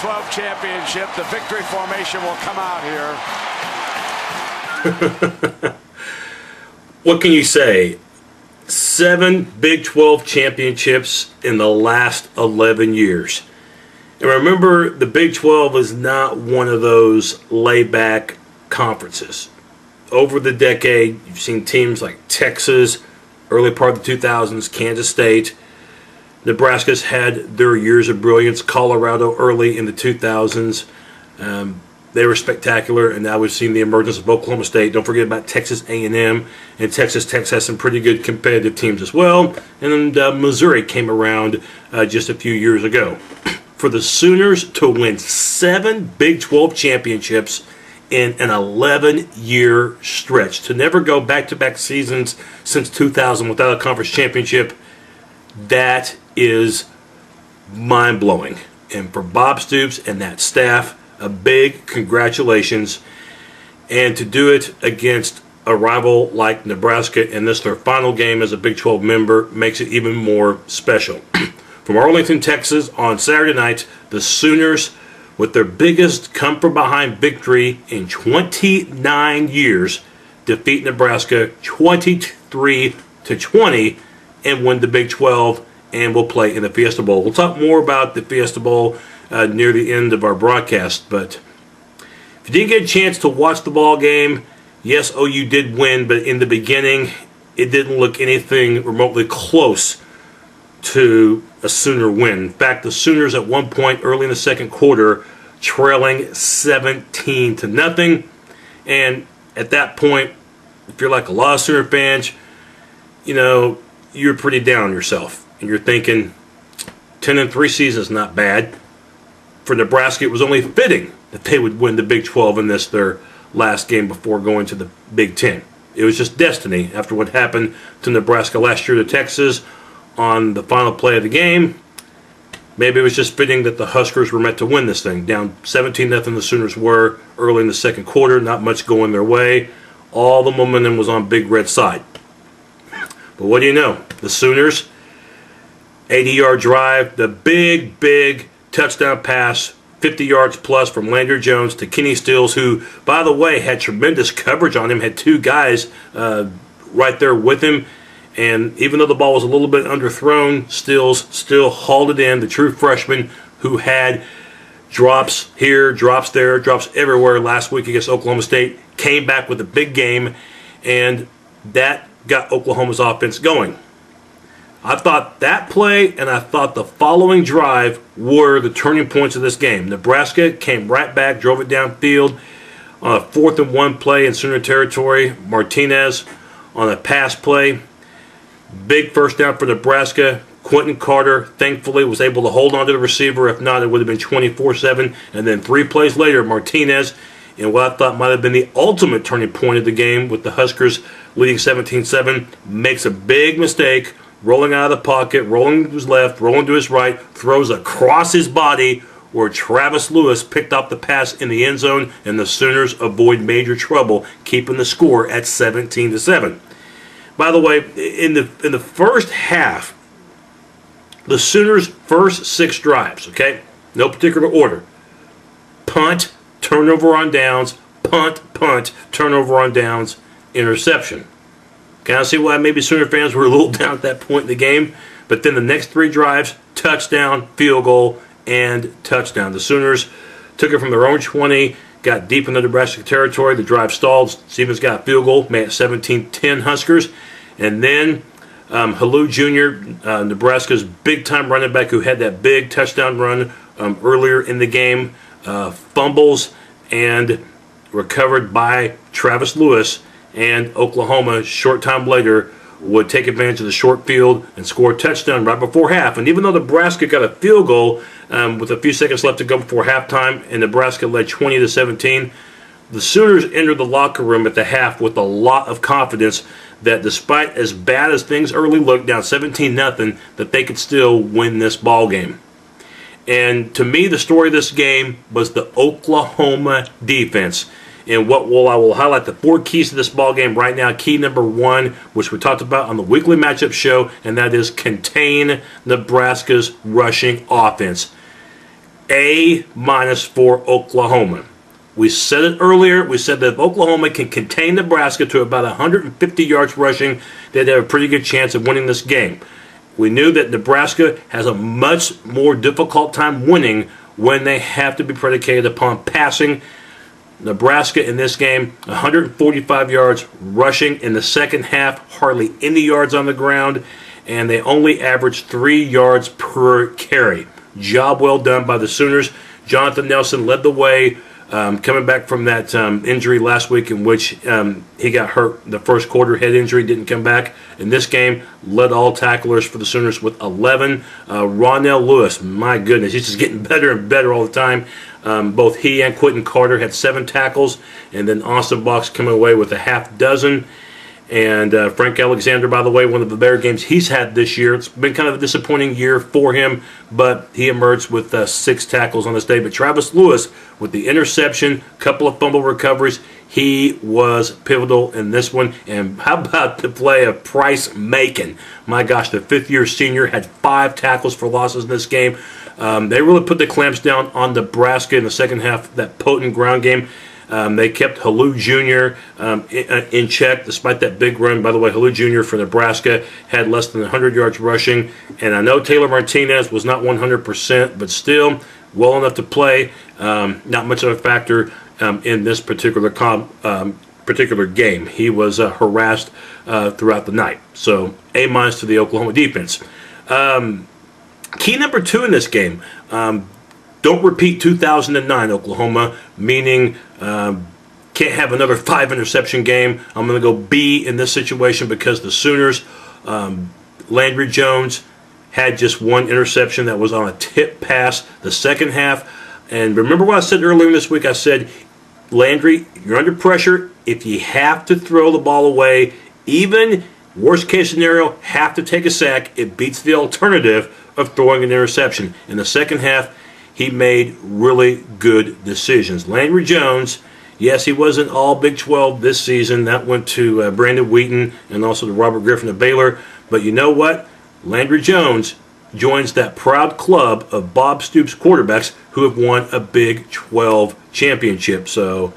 12 championship. The victory formation will come out here. What can you say? 7 Big 12 championships in the last 11 years. And remember, the Big 12 is not one of those laid-back conferences. Over the decade, you've seen teams like Texas, early part of the 2000s, Kansas State. Nebraska's had their years of brilliance. Colorado early in the 2000s. They were spectacular, and now we've seen the emergence of Oklahoma State. Don't forget about Texas A&M, and Texas Tech has some pretty good competitive teams as well. And then Missouri came around just a few years ago. For the Sooners to win 7 Big 12 championships in an 11-year stretch, to never go back-to-back seasons since 2000 without a conference championship, that is mind-blowing. And for Bob Stoops and that staff, a big congratulations. And to do it against a rival like Nebraska, and this their final game as a Big 12 member, makes it even more special. From Arlington, Texas, on Saturday night, the Sooners, with their biggest come-from-behind victory in 29 years, defeat Nebraska 23-20 and win the Big 12, and will play in the Fiesta Bowl. We'll talk more about the Fiesta Bowl near the end of our broadcast, but if you didn't get a chance to watch the ball game, yes, OU did win, but in the beginning, it didn't look anything remotely close to a Sooner win. In fact, the Sooners at one point early in the second quarter trailing 17-0, and at that point, if you're like a lot of Sooner fans, you know, you're pretty down on yourself, and you're thinking 10-3 season is not bad. For Nebraska, it was only fitting that they would win the Big 12 in this their last game before going to the Big 10. It was just destiny after what happened to Nebraska last year to Texas on the final play of the game. Maybe it was just fitting that the Huskers were meant to win this thing. Down 17-0 the Sooners were early in the second quarter, not much going their way. All the momentum was on Big Red's side. But what do you know? The Sooners, 80-yard drive, the big touchdown pass, 50 yards plus from Landry Jones to Kenny Stills, who, by the way, had tremendous coverage on him, had 2 guys right there with him. And even though the ball was a little bit underthrown, Stills still hauled it in. The true freshman who had drops here, drops there, drops everywhere last week against Oklahoma State, came back with a big game, and that got Oklahoma's offense going. I thought that play and I thought the following drive were the turning points of this game. Nebraska came right back, drove it downfield on a 4th-and-1 play in Sooner territory. Martinez on a pass play. Big first down for Nebraska. Quentin Carter, thankfully, was able to hold on to the receiver. If not, it would have been 24-7. And then 3 plays later, Martinez, in what I thought might have been the ultimate turning point of the game with the Huskers leading 17-7, makes a big mistake, rolling out of the pocket, rolling to his left, rolling to his right, throws across his body where Travis Lewis picked up the pass in the end zone, and the Sooners avoid major trouble, keeping the score at 17-7. By the way, in the first half, the Sooners' first 6 drives, okay, no particular order: punt, turnover on downs, punt, turnover on downs, interception. Can I see why maybe Sooner fans were a little down at that point in the game? But then the next 3 drives, touchdown, field goal, and touchdown. The Sooners took it from their own 20, got deep in the Nebraska territory. The drive stalled. Stevens got a field goal, made it 17-10 Huskers. And then Halou Jr., Nebraska's big-time running back who had that big touchdown run earlier in the game, fumbles and recovered by Travis Lewis. And Oklahoma, short time later, would take advantage of the short field and score a touchdown right before half. And even though Nebraska got a field goal with a few seconds left to go before halftime, and Nebraska led 20-17, the Sooners entered the locker room at the half with a lot of confidence that despite as bad as things early looked, down 17-0, that they could still win this ball game. And to me, the story of this game was the Oklahoma defense. And I will highlight the 4 keys to this ball game right now. Key number 1, which we talked about on the weekly matchup show, and that is contain Nebraska's rushing offense. A- for Oklahoma. We said it earlier. We said that if Oklahoma can contain Nebraska to about 150 yards rushing, they'd have a pretty good chance of winning this game. We knew that Nebraska has a much more difficult time winning when they have to be predicated upon passing. Nebraska in this game, 145 yards rushing in the second half, hardly any yards on the ground, and they only averaged 3 yards per carry. Job well done by the Sooners. Jonathan Nelson led the way, coming back from that injury last week in which he got hurt the first quarter, head injury, didn't come back. In this game, led all tacklers for the Sooners with 11. Ronnell Lewis, my goodness, he's just getting better and better all the time. Both he and Quentin Carter had 7 tackles, and then Austin Box coming away with a half dozen. And Frank Alexander, by the way, one of the better games he's had this year. It's been kind of a disappointing year for him, but he emerged with 6 tackles on this day. But Travis Lewis with the interception, couple of fumble recoveries, he was pivotal in this one. And how about the play of Price Macon? My gosh, the 5th-year senior had 5 tackles for losses in this game. They really put the clamps down on Nebraska in the second half, that potent ground game. They kept Halou Jr. In check despite that big run. By the way, Halou Jr. for Nebraska had less than 100 yards rushing. And I know Taylor Martinez was not 100%, but still well enough to play. Not much of a factor in this particular game. He was harassed throughout the night. So A- to the Oklahoma defense. Key number 2 in this game. Don't repeat 2009 Oklahoma, meaning can't have another 5-interception game. I'm going to go B in this situation because the Sooners, Landry Jones, had just 1 interception that was on a tip pass the second half. And remember what I said earlier this week? I said, Landry, you're under pressure. If you have to throw the ball away, even worst case scenario, have to take a sack, it beats the alternative of throwing an interception. In the second half, he made really good decisions. Landry Jones, yes, he wasn't all Big 12 this season. That went to Brandon Wheaton and also to Robert Griffin of Baylor. But you know what? Landry Jones joins that proud club of Bob Stoops quarterbacks who have won a Big 12 championship. So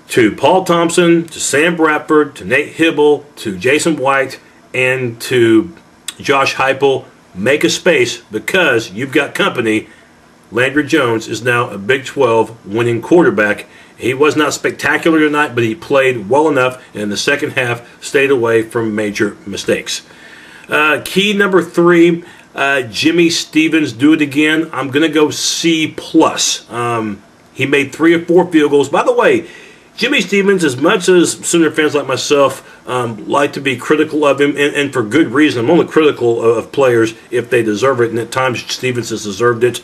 to Paul Thompson, to Sam Bradford, to Nate Hibble, to Jason White, and to Josh Heupel, make a space because you've got company. Landry Jones is now a Big 12 winning quarterback. He was not spectacular tonight, but he played well enough, and in the second half stayed away from major mistakes. Key number 3, Jimmy Stevens, do it again. I'm going to go C+. He made 3 or 4 field goals. By the way, Jimmy Stevens, as much as Sooner fans like myself like to be critical of him, and for good reason. I'm only critical of players if they deserve it, and at times Stevens has deserved it.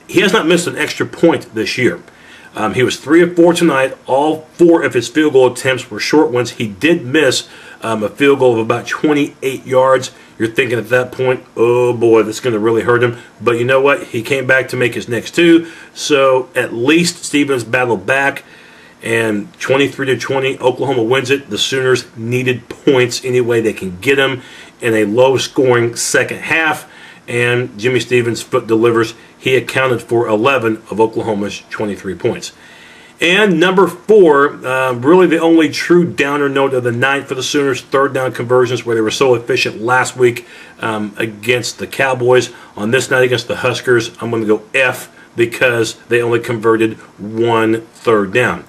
He has not missed an extra point this year. He was 3 of 4 tonight. All 4 of his field goal attempts were short ones. He did miss a field goal of about 28 yards. You're thinking at that point, oh boy, that's going to really hurt him. But you know what? He came back to make his next 2. So at least Stevens battled back. And 23-20, Oklahoma wins it. The Sooners needed points any way they can get them in a low-scoring second half. And Jimmy Stevens' foot delivers. He accounted for 11 of Oklahoma's 23 points. And number 4, really the only true downer note of the night for the Sooners, third down conversions where they were so efficient last week against the Cowboys. On this night against the Huskers, I'm going to go F because they only converted 1 third down.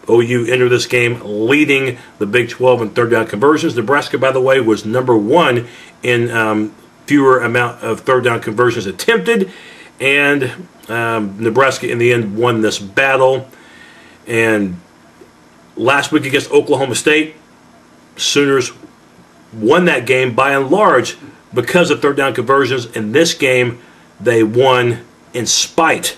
OU entered this game leading the Big 12 in third down conversions. Nebraska, by the way, was number 1 in fewer amount of third down conversions attempted, and Nebraska in the end won this battle. And last week against Oklahoma State, Sooners won that game by and large because of third down conversions. In this game, they won in spite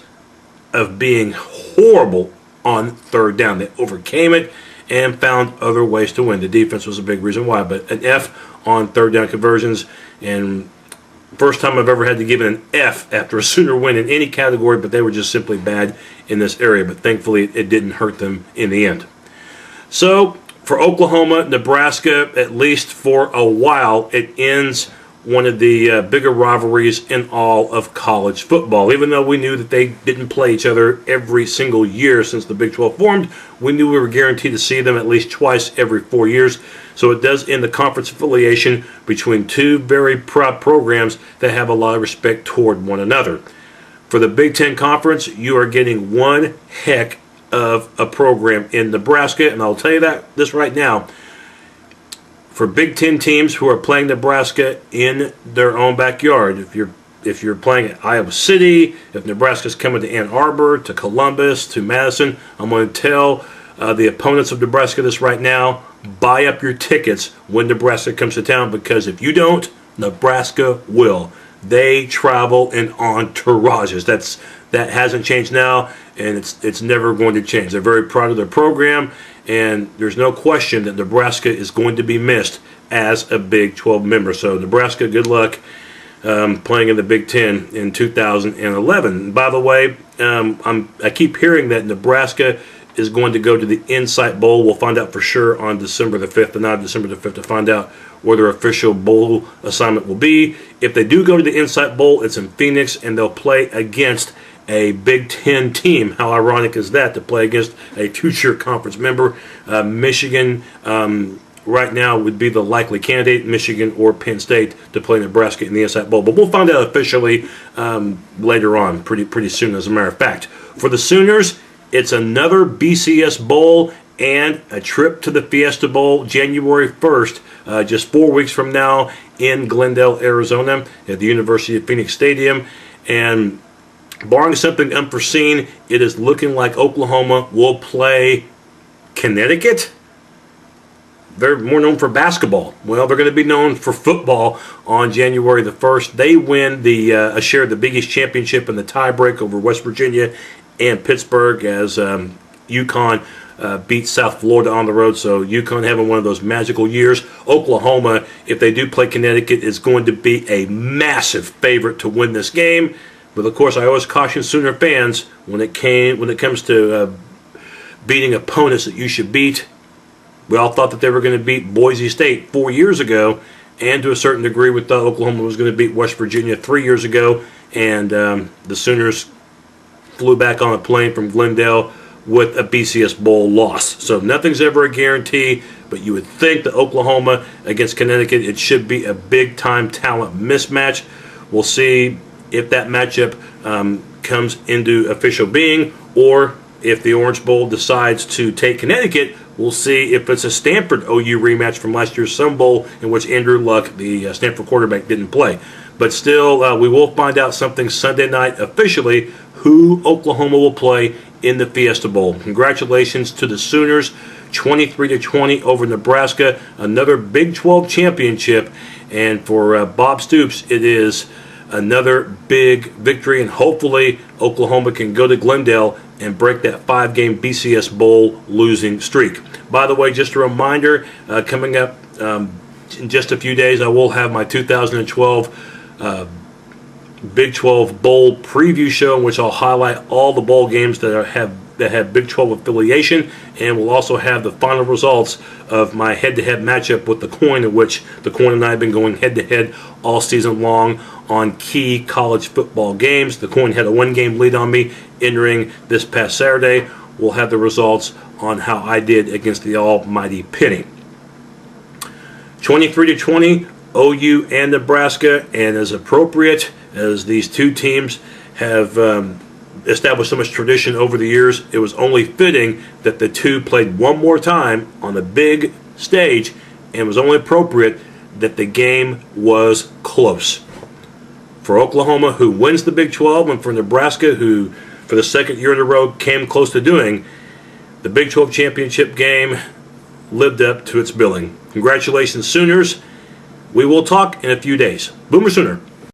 of being horrible on third down. They overcame it and found other ways to win. The defense was a big reason why, but an F on third down conversions. And first time I've ever had to give it an F after a Sooner win in any category, but they were just simply bad in this area. But thankfully, it didn't hurt them in the end. So for Oklahoma, Nebraska, at least for a while, it ends one of the bigger rivalries in all of college football. Even though we knew that they didn't play each other every single year since the Big 12 formed, we knew we were guaranteed to see them at least twice every 4 years. So it does end the conference affiliation between two very proud programs that have a lot of respect toward one another. For the Big Ten Conference, you are getting one heck of a program in Nebraska, and I'll tell you this right now. For Big Ten teams who are playing Nebraska in their own backyard, if you're playing at Iowa City, if Nebraska's coming to Ann Arbor, to Columbus, to Madison, I'm going to tell the opponents of Nebraska this right now: buy up your tickets when Nebraska comes to town, because if you don't, Nebraska will. They travel in entourages. That hasn't changed now, and it's never going to change. They're very proud of their program, and there's no question that Nebraska is going to be missed as a Big 12 member. So Nebraska, good luck playing in the Big Ten in 2011. By the way, I keep hearing that Nebraska is going to go to the Insight Bowl. We'll find out for sure on December the 5th, the night of December the 5th, to find out where their official bowl assignment will be. If they do go to the Insight Bowl, it's in Phoenix, and they'll play against a Big Ten team. How ironic is that, to play against a two-tier conference member? Michigan right now would be the likely candidate, Michigan or Penn State, to play Nebraska in the Insight Bowl. But we'll find out officially later on, pretty soon, as a matter of fact. For the Sooners, it's another BCS Bowl and a trip to the Fiesta Bowl January 1st, just 4 weeks from now, in Glendale, Arizona, at the University of Phoenix Stadium. And barring something unforeseen, it is looking like Oklahoma will play Connecticut. They're more known for basketball. Well, they're going to be known for football on January the 1st. They win a share of the Big East Championship in the tiebreak over West Virginia and Pittsburgh, as UConn beat South Florida on the road. So UConn having one of those magical years. Oklahoma, if they do play Connecticut, is going to be a massive favorite to win this game. But of course, I always caution Sooner fans when it comes to beating opponents that you should beat. We all thought that they were going to beat Boise State 4 years ago, and to a certain degree, we thought Oklahoma was going to beat West Virginia 3 years ago. And the Sooners flew back on a plane from Glendale with a BCS Bowl loss. So nothing's ever a guarantee, but you would think that Oklahoma against Connecticut, it should be a big-time talent mismatch. We'll see if that matchup comes into official being, or if the Orange Bowl decides to take Connecticut. We'll see if it's a Stanford OU rematch from last year's Sun Bowl, in which Andrew Luck, the Stanford quarterback, didn't play. But still, we will find out something Sunday night officially, who Oklahoma will play in the Fiesta Bowl. Congratulations to the Sooners, 23-20 over Nebraska, another Big 12 championship. And for Bob Stoops, it is another big victory, and hopefully Oklahoma can go to Glendale and break that 5-game BCS Bowl losing streak. By the way, just a reminder, coming up in just a few days, I will have my 2012 Big 12 Bowl preview show, in which I'll highlight all the bowl games that have Big 12 affiliation, and we'll also have the final results of my head-to-head matchup with the Coin, in which the Coin and I have been going head-to-head all season long on key college football games. The Coin had a 1-game lead on me entering this past Saturday. We'll have the results on how I did against the almighty Penny. 23-20, OU and Nebraska, and as appropriate as these two teams have established so much tradition over the years, it was only fitting that the two played one more time on the big stage, and it was only appropriate that the game was close. For Oklahoma, who wins the Big 12, and for Nebraska, who for the second year in a row came close to doing, the Big 12 championship game lived up to its billing. Congratulations, Sooners. We will talk in a few days. Boomer Sooner.